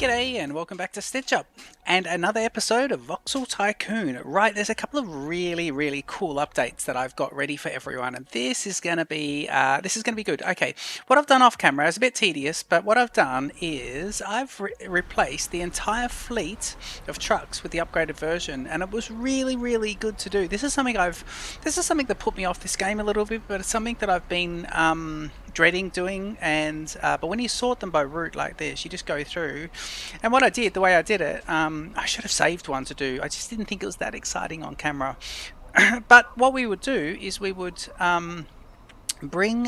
G'day and welcome back to Stitch Up and another episode of Voxel Tycoon. Right, there's a couple of really cool updates that I've got ready for everyone, and this is going to be good. Okay, what I've done off camera is a bit tedious, but what I've done is I've replaced the entire fleet of trucks with the upgraded version, and it was really good to do. This is something that put me off this game a little bit, but it's something that I've been dreading doing, and but when you sort them by route like this, you just go through. And what I did, the way I did it, I should have saved one to do. I just didn't think it was that exciting on camera. But what we would do is we would bring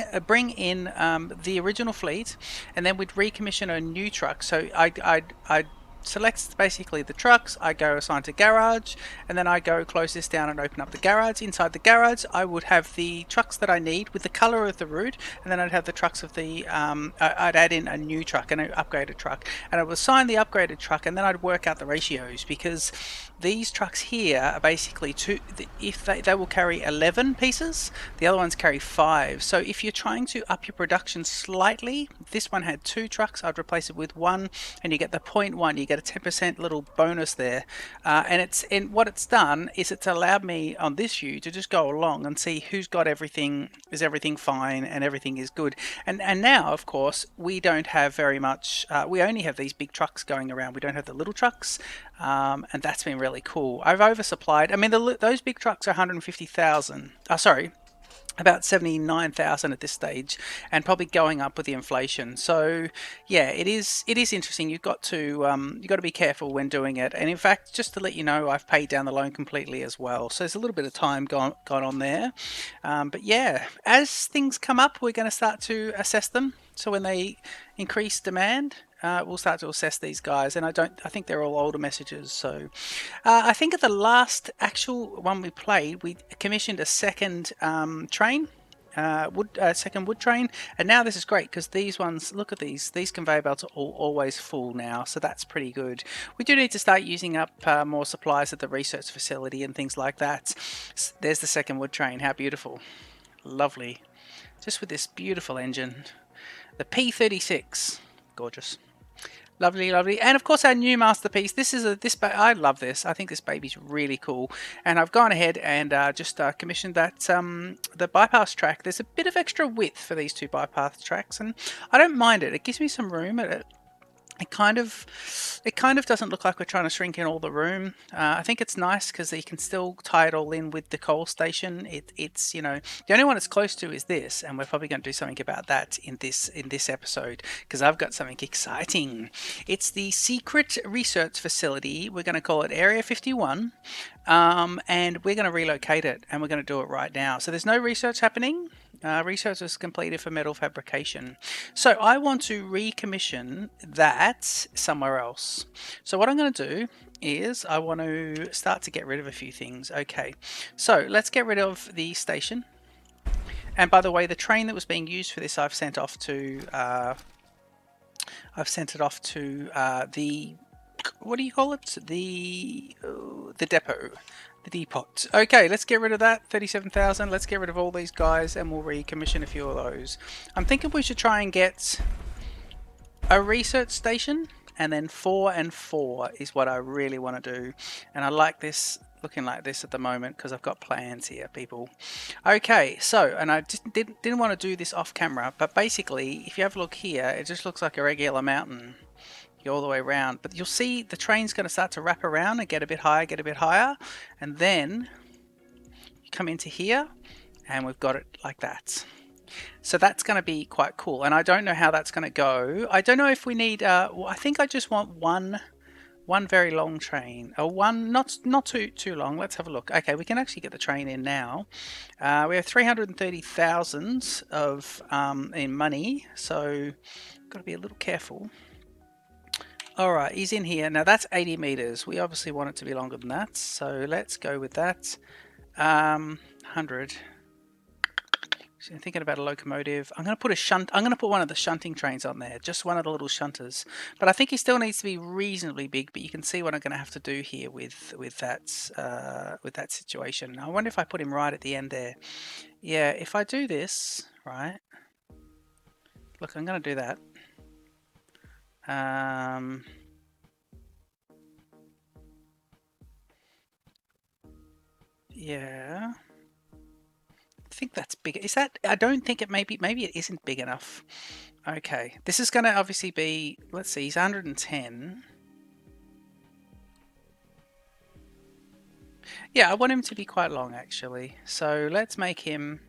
in the original fleet, and then we'd recommission a new truck. So I'd select basically the trucks. I go assign to garage, and then I go close this down and open up the garage. Inside the garage, I would have the trucks that I need with the color of the route, and then I'd have the trucks of the I'd add in a new truck and an upgraded truck, and I would assign the upgraded truck, and then I'd work out the ratios, because these trucks here are basically if they will carry 11 pieces, the other ones carry 5. So if you're trying to up your production slightly, this one had 2 trucks, I'd replace it with 1, and you get the 0.1, you get a 10% little bonus there. And what it's done is it's allowed me on this view to just go along and see who's got everything, is everything fine, and everything is good. And now, of course, we don't have very much, we only have these big trucks going around. We don't have the little trucks, and that's been really cool. I've oversupplied. I mean, those big trucks are 150,000. Sorry, about 79,000 at this stage, and probably going up with the inflation. So yeah, it is interesting. You've got to be careful when doing it. And in fact, just to let you know, I've paid down the loan completely as well, so there's a little bit of time gone on there. But yeah, as things come up, we're going to start to assess them. So when they increase demand, we'll start to assess these guys, and I think they're all older messages. So I think at the last actual one we played, we commissioned a second train, second wood train, and now this is great because these ones, look at these conveyor belts are always full now, so that's pretty good. We do need to start using up more supplies at the research facility and things like that. There's the second wood train. How beautiful, lovely, just with this beautiful engine, the P36, gorgeous. Lovely, and of course our new masterpiece. I love this. I think this baby's really cool, and I've gone ahead and just commissioned that the bypass track. There's a bit of extra width for these 2 bypass tracks, and I don't mind it. It gives me some room. It kind of doesn't look like we're trying to shrink in all the room. I think it's nice because you can still tie it all in with the coal station. It's the only one it's close to is this, and we're probably going to do something about that in this episode, because I've got something exciting. It's the secret research facility. We're going to call it Area 51, and we're going to relocate it, and we're going to do it right now. So there's no research happening. Research was completed for metal fabrication. So I want to recommission that somewhere else. So what I'm going to do is I want to start to get rid of a few things. Okay, so let's get rid of the station. And by the way, the train that was being used for this, I've sent off to the, what do you call it? The depot. The depot. Okay, let's get rid of that. 37,000. Let's get rid of all these guys, and we'll recommission a few of those. I'm thinking we should try and get a research station, and then 4 and 4 is what I really want to do. And I like this looking like this at the moment because I've got plans here, people. Okay, so, and I just didn't want to do this off camera, but basically, if you have a look here, it just looks like a regular mountain all the way around, but you'll see the train's going to start to wrap around and get a bit higher, and then you come into here and we've got it like that. So that's going to be quite cool, and I don't know how that's going to go. I don't know if we need I think I just want one very long train, or one not too long. Let's have a look. Okay, we can actually get the train in now. We have 330,000 of in money, so got to be a little careful. Alright, he's in here. Now that's 80 meters. We obviously want it to be longer than that, so let's go with that. 100. So I'm thinking about a locomotive. I'm going to put one of the shunting trains on there, just one of the little shunters. But I think he still needs to be reasonably big, but you can see what I'm going to have to do here with that situation. I wonder if I put him right at the end there. Yeah, if I do this, right? Look, I'm going to do that. Yeah. I think that's big. Is that? I don't think it maybe it isn't big enough. Okay. This is going to obviously be, let's see, he's 110. Yeah, I want him to be quite long actually. So let's make him,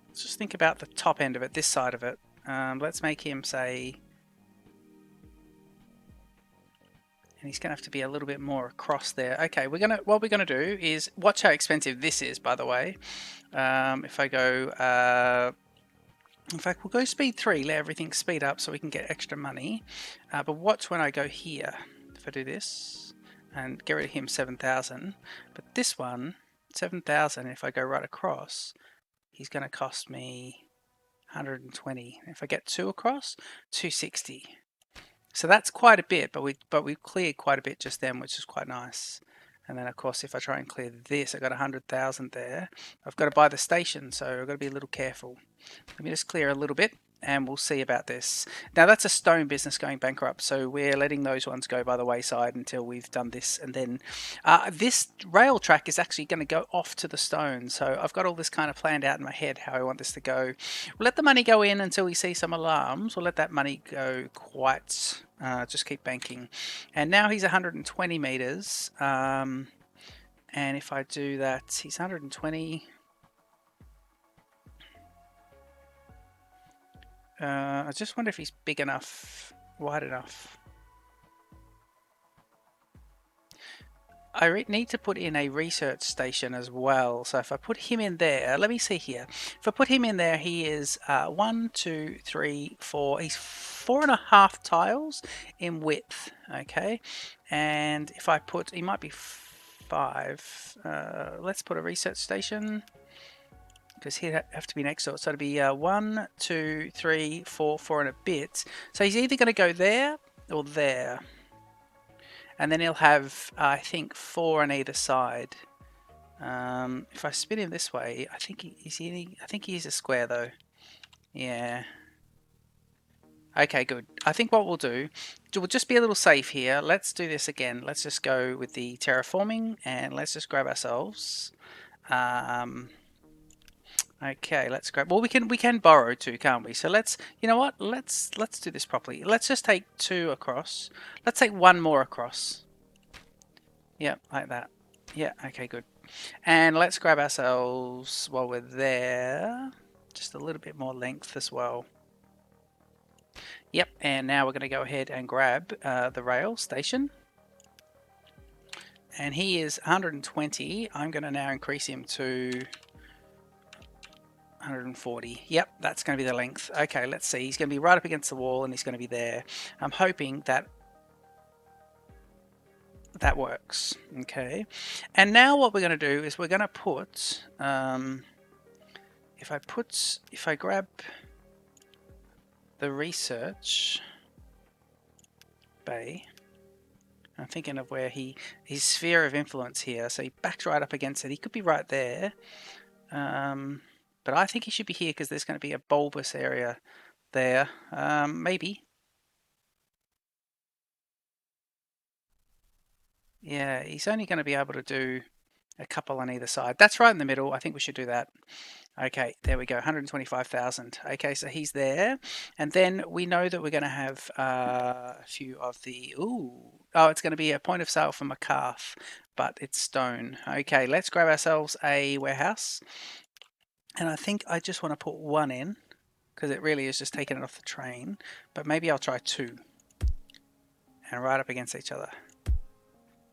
let's just think about the top end of it, this side of it. Let's make him say, and he's going to have to be a little bit more across there. Okay, what we're gonna do is watch how expensive this is, by the way. If I go, in fact, we'll go speed 3, let everything speed up so we can get extra money. But watch when I go here. If I do this and get rid of him, 7,000. But this one, 7,000. If I go right across, he's going to cost me 120. If I get 2 across, 260. So that's quite a bit, but we cleared quite a bit just then, which is quite nice. And then of course, if I try and clear this, I got 100,000 there. I've got to buy the station, so I've got to be a little careful. Let me just clear a little bit and we'll see about this. Now that's a stone business going bankrupt, so we're letting those ones go by the wayside until we've done this. And then this rail track is actually going to go off to the stone, so I've got all this kind of planned out in my head how I want this to go. We'll let the money go in until we see some alarms. We'll let that money go quite, just keep banking. And now he's 120 meters, and if I do that, he's 120. I just wonder if he's big enough, wide enough. I need to put in a research station as well. So if I put him in there, let me see here. If I put him in there, he is 1, 2, 3, 4. He's 4.5 tiles in width. Okay, and if I put, he might be 5. Let's put a research station, because he'd have to be next to it. So it'd be 1, 2, 3, 4, 4 and a bit. So he's either going to go there or there. And then he'll have, I think, 4 on either side. If I spin him this way, I think he's a square though. Yeah. Okay, good. I think what we'll do, we'll just be a little safe here. Let's do this again. Let's just go with the terraforming and let's just grab ourselves. Okay, let's grab. Well, we can borrow too, can't we? So let's. You know what? Let's do this properly. Let's just take 2 across. Let's take 1 more across. Yeah, like that. Yeah. Okay, good. And let's grab ourselves while we're there. Just a little bit more length as well. Yep. And now we're going to go ahead and grab the rail station. And he is 120. I'm going to now increase him to 140. Yep, that's going to be the length. Okay, let's see. He's going to be right up against the wall and he's going to be there. I'm hoping that that works. Okay, and now what we're going to do is we're going to put, if I grab the research bay, I'm thinking of where his sphere of influence here. So he backs right up against it. He could be right there. But I think he should be here because there's going to be a bulbous area there. Maybe. Yeah, he's only going to be able to do a couple on either side. That's right in the middle. I think we should do that. Okay, there we go, 125,000. Okay, so he's there. And then we know that we're going to have a few of the... oh, it's going to be a point of sale for McCarth, but it's stone. Okay, let's grab ourselves a warehouse. And I think I just want to put 1 in because it really is just taking it off the train. But maybe I'll try 2 and right up against each other.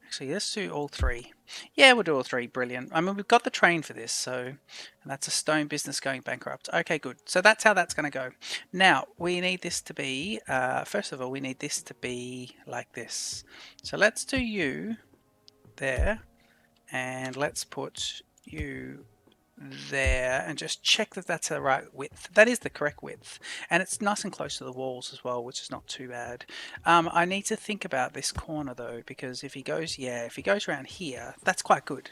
Actually, let's do all 3. Yeah, we'll do all 3. Brilliant. I mean, we've got the train for this, so and that's a stone business going bankrupt. Okay, good. So that's how that's going to go. Now, we need this to be, first of all, we need this to be like this. So let's do you there, and let's put you there and just check that that's the right width. That is the correct width, and it's nice and close to the walls as well, which is not too bad. I need to think about this corner though, because if he goes around here, that's quite good.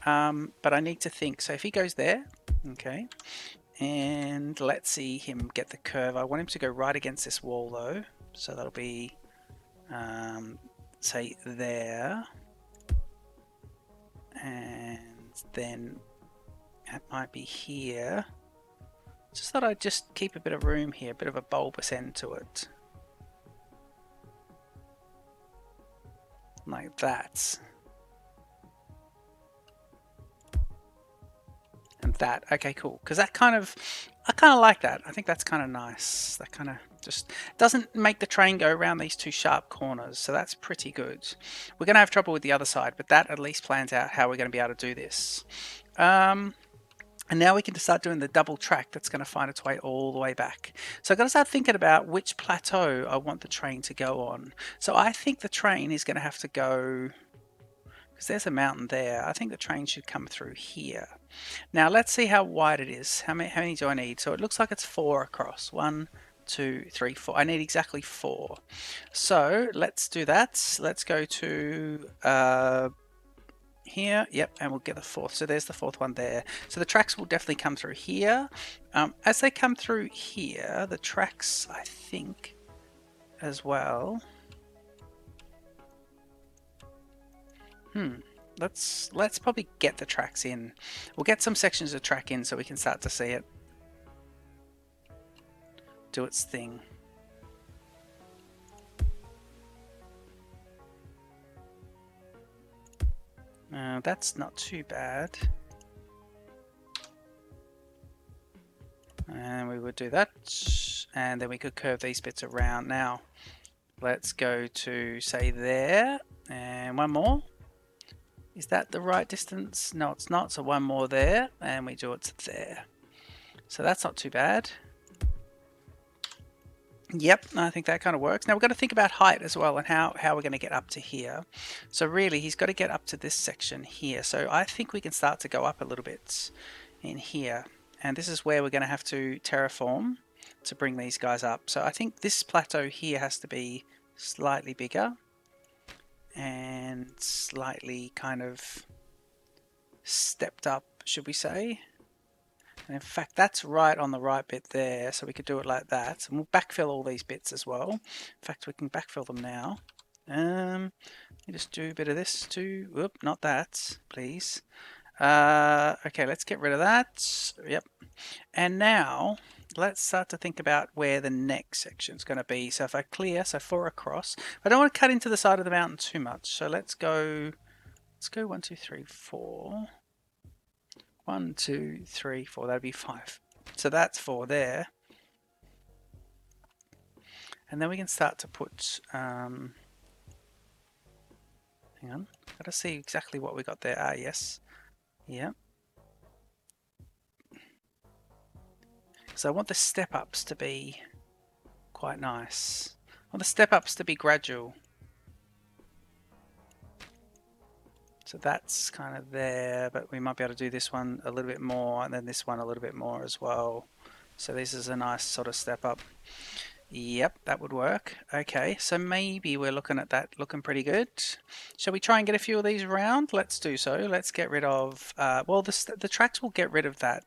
But I need to think. So if he goes there, okay, and let's see him get the curve. I want him to go right against this wall though, so that'll be say there, and then that might be here. Just thought I'd just keep a bit of room here, a bit of a bulbous end to it. Like that. And that. Okay, cool. Because that kind of, I kind of like that. I think that's kind of nice. That kind of just doesn't make the train go around these two sharp corners. So that's pretty good. We're going to have trouble with the other side, but that at least plans out how we're going to be able to do this. And now we can start doing the double track that's going to find its way all the way back. So I've got to start thinking about which plateau I want the train to go on. So I think the train is going to have to go, because there's a mountain there. I think the train should come through here. Now let's see how wide it is. How many do I need? So it looks like it's 4 across. 1, 2, 3, 4. I need exactly 4. So let's do that. Let's go to here, yep, and we'll get the 4th. So there's the 4th one there. So the tracks will definitely come through here. As they come through here, the tracks, I think, as well. Let's probably get the tracks in. We'll get some sections of track in so we can start to see it do its thing. That's not too bad. And we would do that. And then we could curve these bits around. Now, let's go to, say, there. And one more. Is that the right distance? No, it's not. So one more there. And we do it there. So that's not too bad. Yep, I think that kind of works. Now we've got to think about height as well and how we're going to get up to here. So really, he's got to get up to this section here. So I think we can start to go up a little bit in here. And this is where we're going to have to terraform to bring these guys up. So I think this plateau here has to be slightly bigger and slightly kind of stepped up, should we say. And in fact, that's right on the right bit there, so we could do it like that. And we'll backfill all these bits as well. In fact, we can backfill them now. Let me just do a bit of this too. Whoop, not that, please. Okay, let's get rid of that. Yep. And now, let's start to think about where the next section is going to be. So if I clear, so 4 across. I don't want to cut into the side of the mountain too much. So let's go 1, 2, 3, 4. 1, 2, 3, 4, that'd be 5. So that's 4 there. And then we can start to put, hang on, gotta see exactly what we got there. Ah, yes. Yeah. So I want the step-ups to be quite nice. I want the step-ups to be gradual. So that's kind of there, but we might be able to do this one a little bit more and then this one a little bit more as well. So this is a nice sort of step up. Yep, that would work. Okay, so maybe we're looking at that looking pretty good. Shall we try and get a few of these around? Let's do so. Let's get rid of, well, the tracks will get rid of that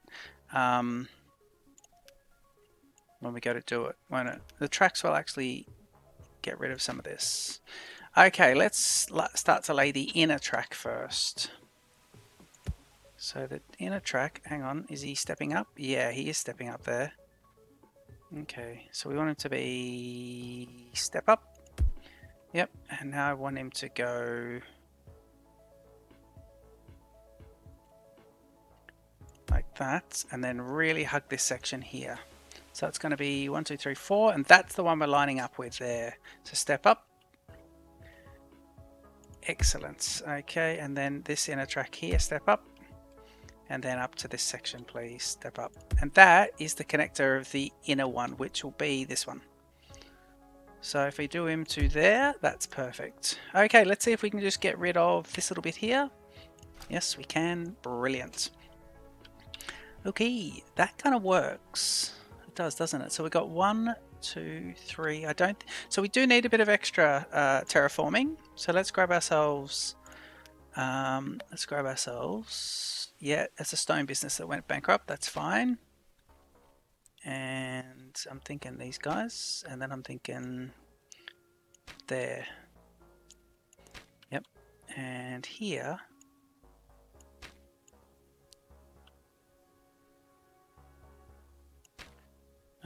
when we go to do it, won't it? The tracks will actually get rid of some of this. Okay, let's start to lay the inner track first. So the inner track, hang on, is he stepping up? Yeah, he is stepping up there. Okay, so we want him to be step up. Yep, and now I want him to go like that, and then really hug this section here. So it's going to be 1, 2, 3, 4, and that's the one we're lining up with there. So step up. Excellent. Okay, and then this inner track here, step up. And then up to this section, please, step up. And that is the connector of the inner one, which will be this one. So if we do him to there, that's perfect. Okay, let's see if we can just get rid of this little bit here. Yes, we can. Brilliant. Okay, that kind of works. It does, doesn't it? So we've got 1, 2, 3. So we do need a bit of extra terraforming. So let's grab ourselves. Yeah, it's a stone business that went bankrupt. That's fine. And I'm thinking these guys, and then I'm thinking there. Yep. And here.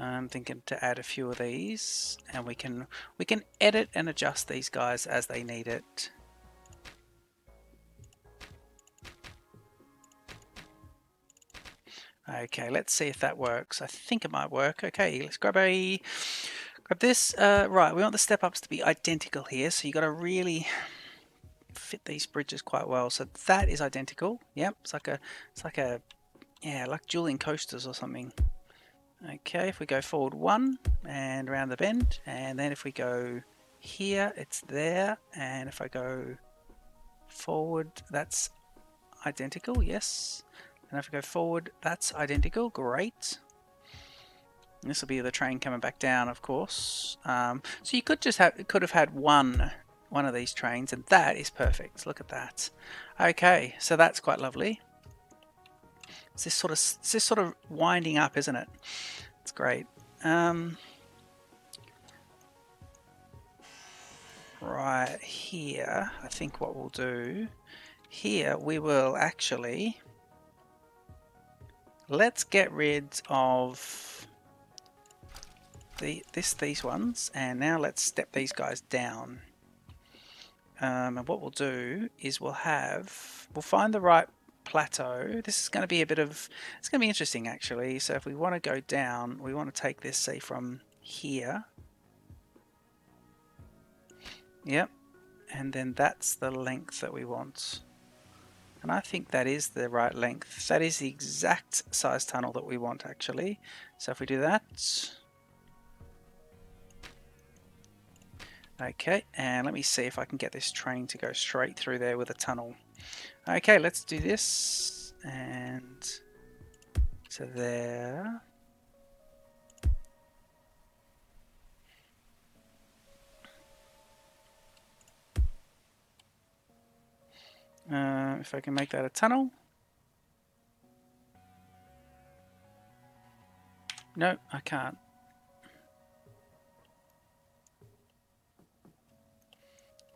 I'm thinking to add a few of these, and we can edit and adjust these guys as they need it. Okay, let's see if that works. I think it might work. Okay, let's grab this. Right, we want the step ups to be identical here, so you got to really fit these bridges quite well. So that is identical. Yep, it's like a yeah, like dueling coasters or something. Okay, if we go forward one and around the bend, and then if we go here, it's there, and if I go forward, that's identical. Yes. And if I go forward, that's identical. Great. And this will be the train coming back down, of course. So you could have had one of these trains, and that is perfect. Look at that. Okay, so that's quite lovely. It's this sort of winding up, isn't it? It's great. Right here, I think what we'll do here, we will actually let's get rid of these ones, and now let's step these guys down. And what we'll do is we'll find the right plateau. This is going to be it's going to be interesting actually. So if we want to go down, we want to take this, say, from here. Yep. And then that's the length that we want. And I think that is the right length. That is the exact size tunnel that we want actually. So if we do that. Okay, and let me see if I can get this train to go straight through there with a tunnel. Okay, let's do this. And to there. If I can make that a tunnel. No, I can't.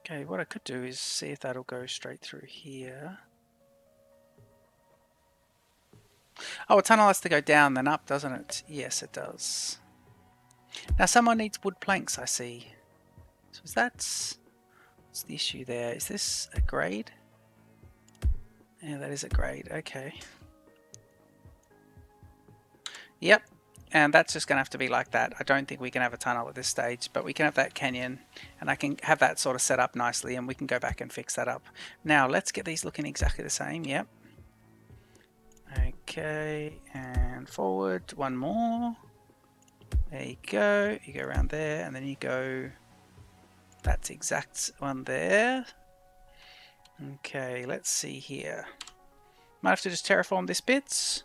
Okay, what I could do is see if that'll go straight through here. Oh, a tunnel has to go down then up, doesn't it? Yes, it does. Now someone needs wood planks, I see. So what's the issue there? Is this a grade? Yeah, that is a grade. Okay. Yep. And that's just going to have to be like that. I don't think we can have a tunnel at this stage, but we can have that canyon, and I can have that sort of set up nicely, and we can go back and fix that up. Now, let's get these looking exactly the same. Yep. Okay, and forward. One more. There you go. You go around there, and then you go... That's exact one there. Okay, let's see here. Might have to just terraform this bit.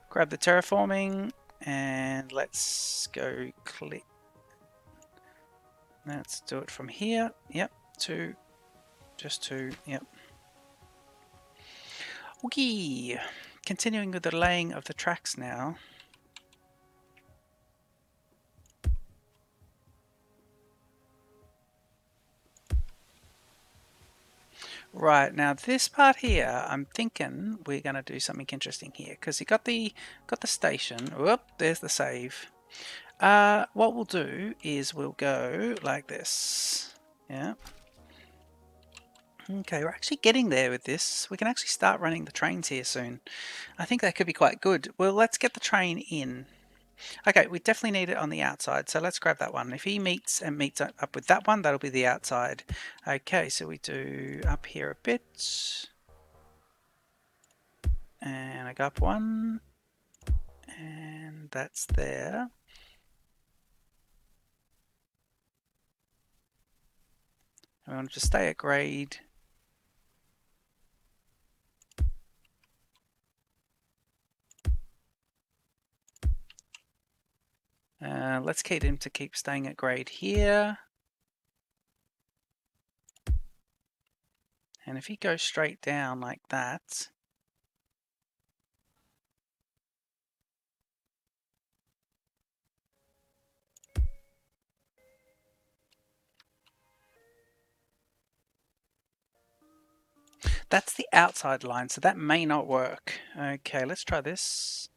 Grab the terraforming, and let's go click. Let's do it from here. Yep, just two. Yep. Okay, continuing with the laying of the tracks now. Right, now this part here, I'm thinking we're going to do something interesting here, because you got the station. Whoop, there's the save. What we'll do is we'll go like this. Yeah. Okay, we're actually getting there with this. We can actually start running the trains here soon. I think that could be quite good. Well, let's get the train in. Okay, we definitely need it on the outside, so let's grab that one. If he meets up with that one, that'll be the outside. Okay, so we do up here a bit. And I go up one. And that's there. And we want to stay at grade. Let's get him to keep staying at grade here. And if he goes straight down like that, that's the outside line, so that may not work. Okay, let's try this.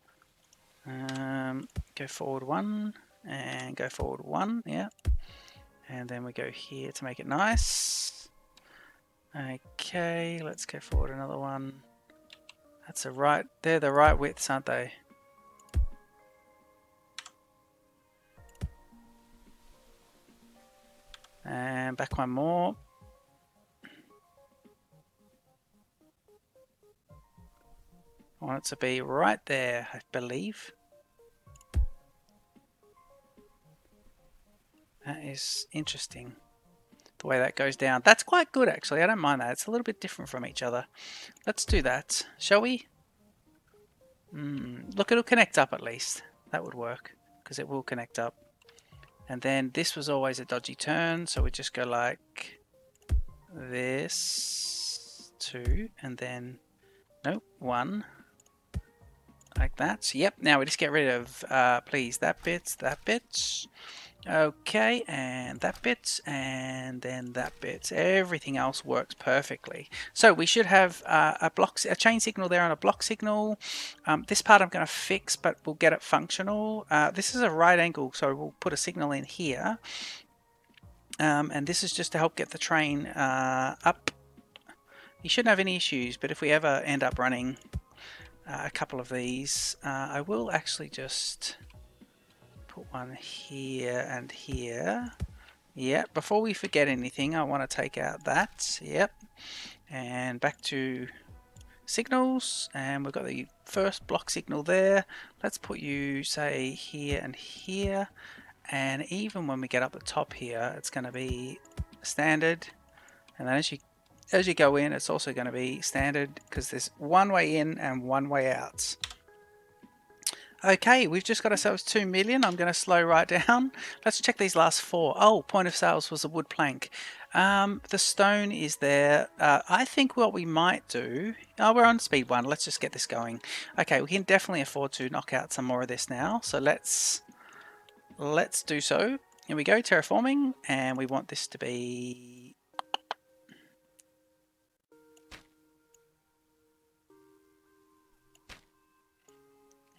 Go forward 1 and go forward 1. Yeah. And then we go here to make it nice. Okay, let's go forward another one. That's a right. They're the right widths, aren't they? And back one more. I want it to be right there, I believe. That is interesting, the way that goes down. That's quite good, actually. I don't mind that. It's a little bit different from each other. Let's do that, shall we? Look, it'll connect up at least. That would work, because it will connect up. And then this was always a dodgy turn, so we just go like this, 2, and then, nope, 1. Like that. So, yep, now we just get rid of, please, that bit. Okay, and that bit, and then that bit. Everything else works perfectly. So we should have a chain signal there and a block signal. This part I'm going to fix, but we'll get it functional. This is a right angle, so we'll put a signal in here. And this is just to help get the train up. You shouldn't have any issues, but if we ever end up running a couple of these, I will actually just put one here and here. Yep, before we forget anything, I want to take out that. Yep, and back to signals, and we've got the first block signal there. Let's put you, say, here and here, and even when we get up the top here, it's going to be standard, and then as you go in, it's also going to be standard, because there's one way in and one way out. Okay, we've just got ourselves 2 million. I'm going to slow right down. Let's check these last 4. Oh, point of sales was a wood plank. The stone is there. I think what we might do... Oh, we're on speed 1. Let's just get this going. Okay, we can definitely afford to knock out some more of this now. So let's do so. Here we go, terraforming. And we want this to be...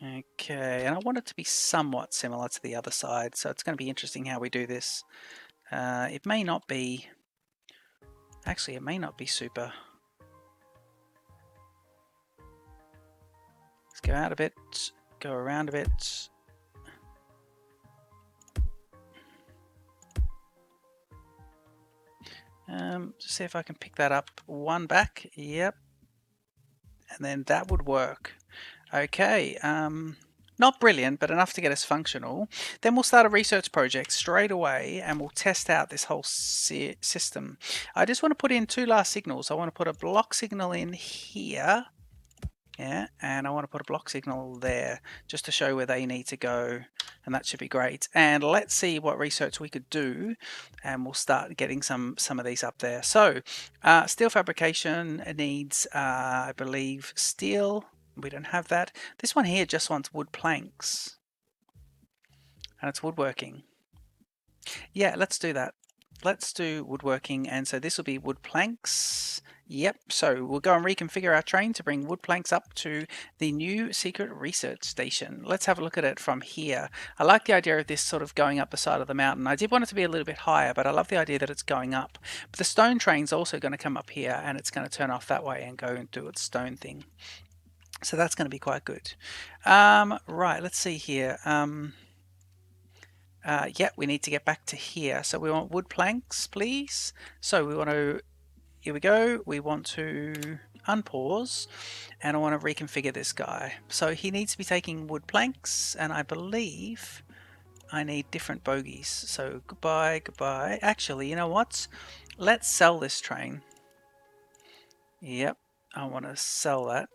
Okay, and I want it to be somewhat similar to the other side, so it's going to be interesting how we do this. It may not be... Actually, it may not be super. Let's go out a bit, go around a bit. Just see if I can pick that up one back. Yep. And then that would work. Okay, not brilliant, but enough to get us functional. Then we'll start a research project straight away, and we'll test out this whole system. I just want to put in 2 last signals. I want to put a block signal in here, yeah, and I want to put a block signal there, just to show where they need to go, and that should be great. And let's see what research we could do, and we'll start getting some of these up there. So, steel fabrication needs, I believe, steel. We don't have that. This one here just wants wood planks. And it's woodworking. Yeah, let's do that. Let's do woodworking, and so this will be wood planks. Yep, so we'll go and reconfigure our train to bring wood planks up to the new secret research station. Let's have a look at it from here. I like the idea of this sort of going up the side of the mountain. I did want it to be a little bit higher, but I love the idea that it's going up. But the stone train's also going to come up here, and it's going to turn off that way and go and do its stone thing. So that's going to be quite good. Right, let's see here. Yeah, we need to get back to here. So we want wood planks, please. So we want to, here we go. We want to unpause, and I want to reconfigure this guy. So he needs to be taking wood planks, and I believe I need different bogies. So goodbye, goodbye. Actually, you know what? Let's sell this train. Yep, I want to sell that.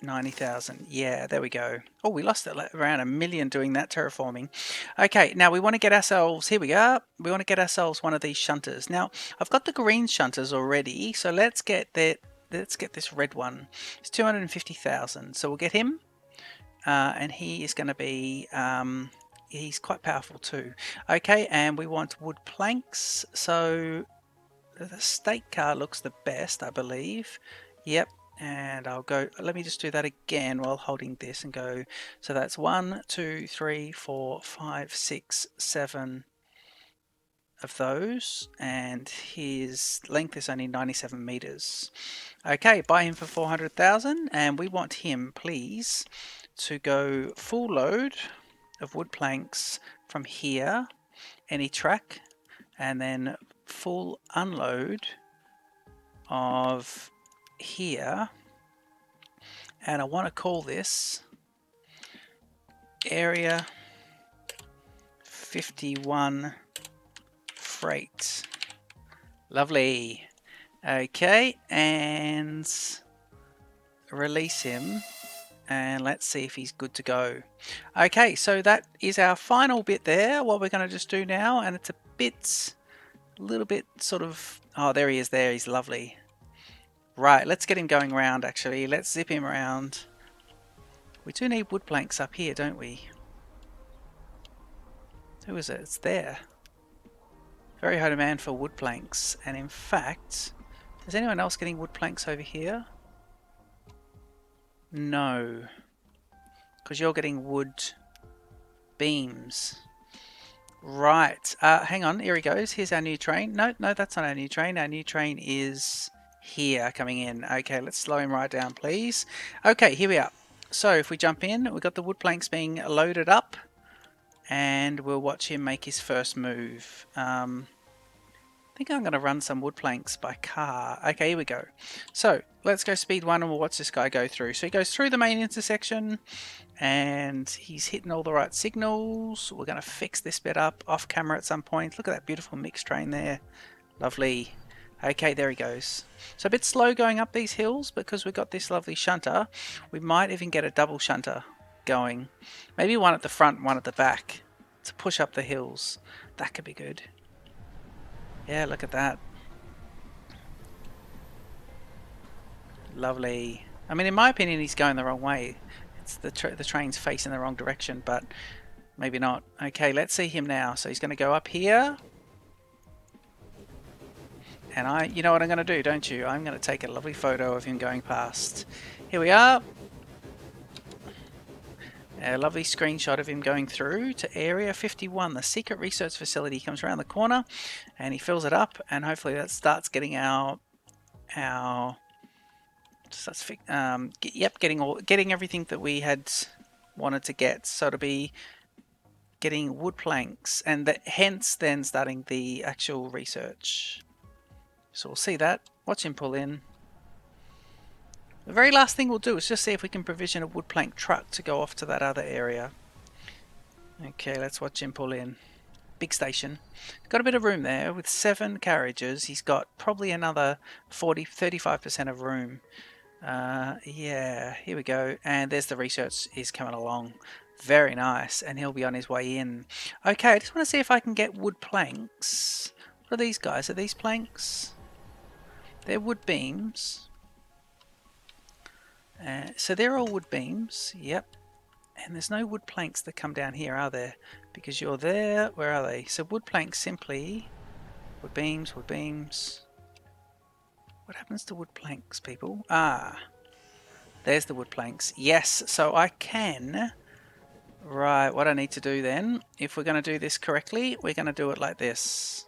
90,000. Yeah, there we go. Oh, we lost it around 1 million doing that terraforming. Okay, now we want to get ourselves, here we go. We want to get ourselves one of these shunters. Now, I've got the green shunters already, so let's get this red one. It's 250,000. So we'll get him. And he is going to be, he's quite powerful too. Okay, and we want wood planks. So the stake car looks the best, I believe. Yep. And I'll go, let me just do that again while holding this and go. So that's 1, 2, 3, 4, 5, 6, 7 of those, and his length is only 97 meters. Okay, buy him for 400,000, and we want him, please, to go full load of wood planks from here, any track, and then full unload of here. And I want to call this Area 51 Freight. Lovely. Okay, and release him, and let's see if he's good to go. Okay, so that is our final bit there. What we're going to just do now, and it's a little bit sort of, oh, there he is there, he's lovely. Right, let's get him going around actually. Let's zip him around. We do need wood planks up here, don't we? Who is it? It's there. Very high demand for wood planks, and in fact, is anyone else getting wood planks over here? No, because you're getting wood beams. Right, hang on, here he goes. Here's our new train. No, that's not our new train. Our new train is here coming in. Okay, let's slow him right down, please. Okay, here we are. So if we jump in, we've got the wood planks being loaded up, and we'll watch him make his first move. I think I'm going to run some wood planks by car. Okay, here we go. So let's go speed 1 and we'll watch this guy go through. So he goes through the main intersection and he's hitting all the right signals. We're going to fix this bit up off camera at some point. Look at that beautiful mixed train there. Lovely. Okay, there he goes. So a bit slow going up these hills because we've got this lovely shunter. We might even get a double shunter going. Maybe one at the front, one at the back to push up the hills. That could be good. Yeah, look at that. Lovely. I mean, in my opinion, he's going the wrong way. It's the train's facing the wrong direction, but maybe not. Okay, let's see him now. So he's going to go up here. And you know what I'm going to do, don't you? I'm going to take a lovely photo of him going past. Here we are. A lovely screenshot of him going through to Area 51, the secret research facility. He comes around the corner and he fills it up, and hopefully that starts getting getting everything that we had wanted to get. So to be getting wood planks, and hence then starting the actual research. So we'll see that. Watch him pull in. The very last thing we'll do is just see if we can provision a wood plank truck to go off to that other area. Okay, let's watch him pull in. Big station. Got a bit of room there with 7 carriages. He's got probably another 35% of room. Yeah, here we go. And there's the research is coming along. Very nice. And he'll be on his way in. Okay, I just want to see if I can get wood planks. What are these guys? Are these planks? They're wood beams. So they're all wood beams, yep. And there's no wood planks that come down here, are there? Because you're there. Where are they? So wood planks simply... Wood beams, wood beams. What happens to wood planks, people? Ah, there's the wood planks. Yes, so I can... Right, what I need to do then, if we're going to do this correctly, we're going to do it like this.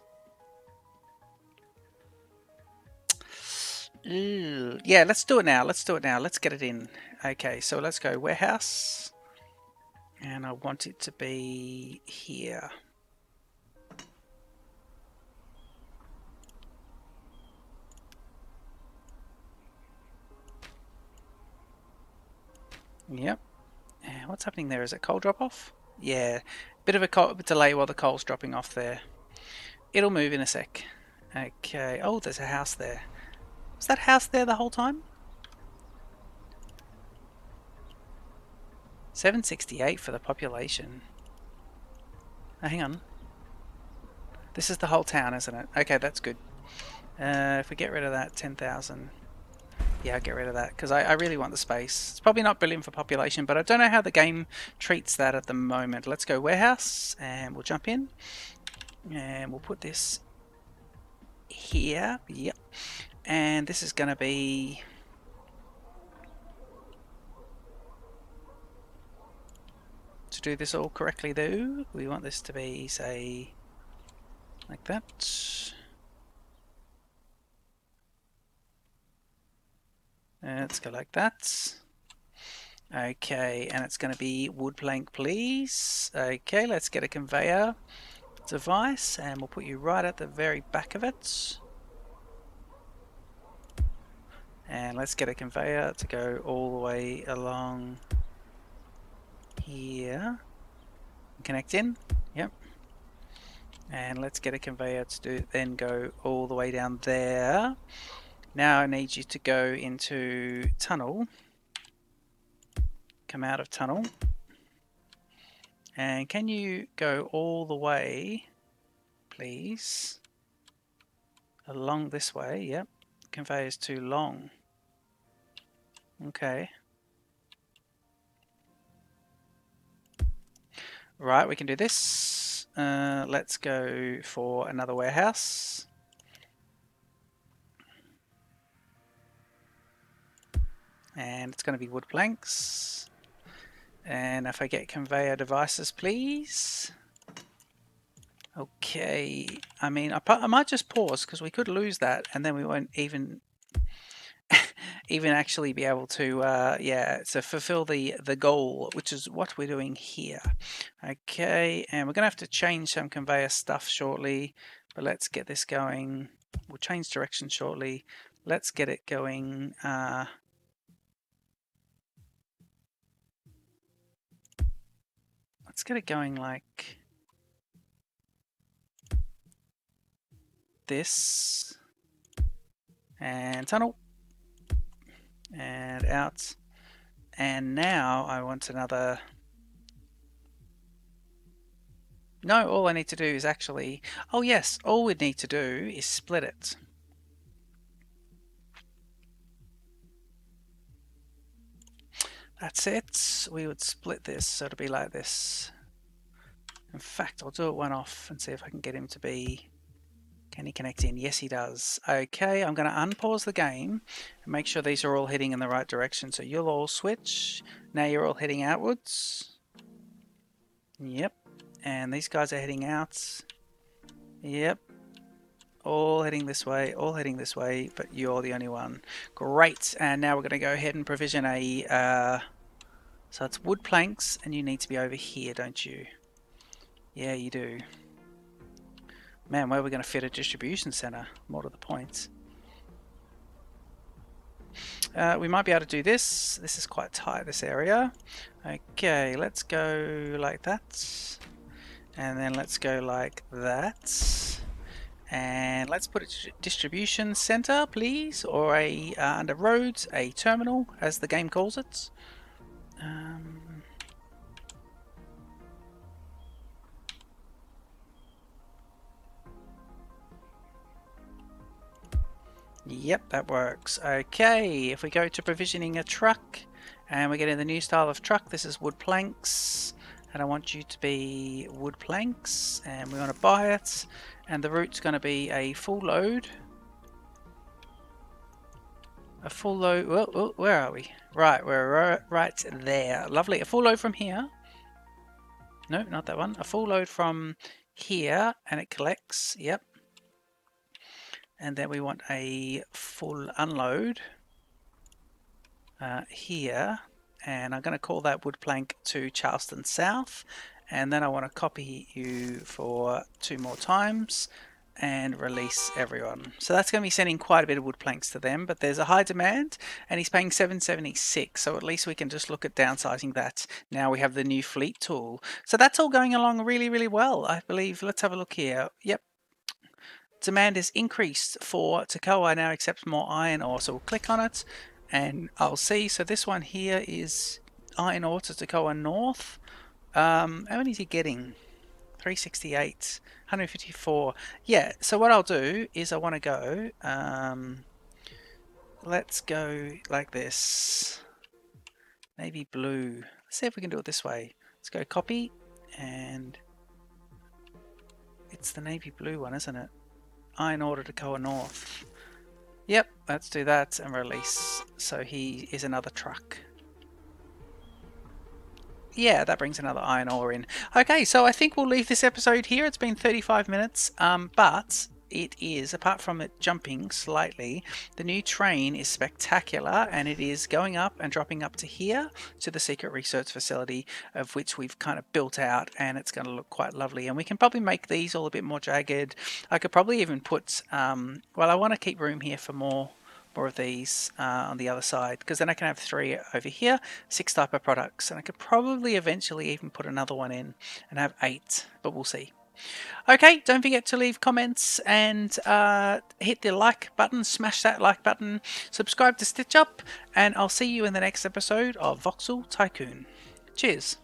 Yeah, let's do it now. Let's get it in. Okay, so let's go warehouse. And I want it to be here. Yep. And what's happening there? Is it coal drop off? Yeah. Bit of a delay while the coal's dropping off there. It'll move in a sec. Okay. Oh, there's a house there. Was that house there the whole time? 768 for the population. Oh, hang on. This is the whole town, isn't it? Okay, that's good. If we get rid of that, 10,000. Yeah, I'll get rid of that because I really want the space. It's probably not brilliant for population, but I don't know how the game treats that at the moment. Let's go warehouse and we'll jump in. And we'll put this here. Yep. And this is going to be to do this all correctly though, we want this to be, say, like that. Let's go like that. Okay, and it's going to be wood plank, please. Okay, let's get a conveyor device, and we'll put you right at the very back of it. And let's get a conveyor to go all the way along here. Connect in. Yep. And let's get a conveyor to then go all the way down there. Now I need you to go into tunnel. Come out of tunnel. And can you go all the way, please? Along this way. Yep. Conveyor's too long. Okay. Right, we can do this. Let's go for another warehouse. And it's going to be wood planks. And if I get conveyor devices, please. Okay, I mean, I might just pause because we could lose that and then we won't even actually be able to, yeah, so fulfill the goal, which is what we're doing here. Okay, and we're going to have to change some conveyor stuff shortly, but let's get this going. We'll change direction shortly. Let's get it going. Let's get it going like this. And tunnel. And out. And now I want another... No, all I need to do is actually... Oh yes, all we need to do is split it. That's it. We would split this, so it'll be like this. In fact, I'll do it one off and see if I can get him to be... Can he connect in? Yes, he does. Okay, I'm going to unpause the game and make sure these are all heading in the right direction. So you'll all switch. Now you're all heading outwards. Yep. And these guys are heading out. Yep. All heading this way, but you're the only one. Great. And now we're going to go ahead and provision a... so it's wood planks, and you need to be over here, don't you? Yeah, you do. Man, where are we going to fit a distribution center? More to the point. We might be able to do this. This is quite tight, this area. Okay, let's go like that. And then let's go like that. And let's put a distribution center, please. Or a, under roads, a terminal, as the game calls it. Yep, that works. Okay, if we go to provisioning a truck and we get in the new style of truck, this is wood planks, and I want you to be wood planks, and we want to buy it, and the route's going to be a full load. A full load. Oh, where are we? Right, we're right there. Lovely. A full load from here. No, not that one. A full load from here, and it collects. Yep. And then we want a full unload here, and I'm going to call that wood plank to Charleston South, and then I want to copy you for 2 more times and release everyone. So that's going to be sending quite a bit of wood planks to them, but there's a high demand and he's paying $7.76, so at least we can just look at downsizing that. Now we have the new fleet tool. So that's all going along really, really well, I believe. Let's have a look here. Yep. Demand is increased for Toccoa now accepts more iron ore, so we'll click on it and I'll see. So this one here is iron ore to Toccoa North. How many is he getting? 368, 154. Yeah, so what I'll do is I want to go, let's go like this. Navy blue. Let's see if we can do it this way. Let's go copy, and it's the navy blue one, isn't it? Iron ore to Toccoa North. Yep, let's do that and release. So he is another truck. Yeah, that brings another iron ore in. Okay, so I think we'll leave this episode here. It's been 35 minutes, but it is, apart from it jumping slightly, the new train is spectacular, and it is going up and dropping up to here to the secret research facility, of which we've kind of built out, and it's going to look quite lovely. And we can probably make these all a bit more jagged. I could probably even put, well, I want to keep room here for more of these on the other side, because then I can have 3 over here, 6 type of products, and I could probably eventually even put another one in and have 8, but we'll see. Okay, don't forget to leave comments and hit the like button, smash that like button, subscribe to Stitch Up, and I'll see you in the next episode of Voxel Tycoon. Cheers.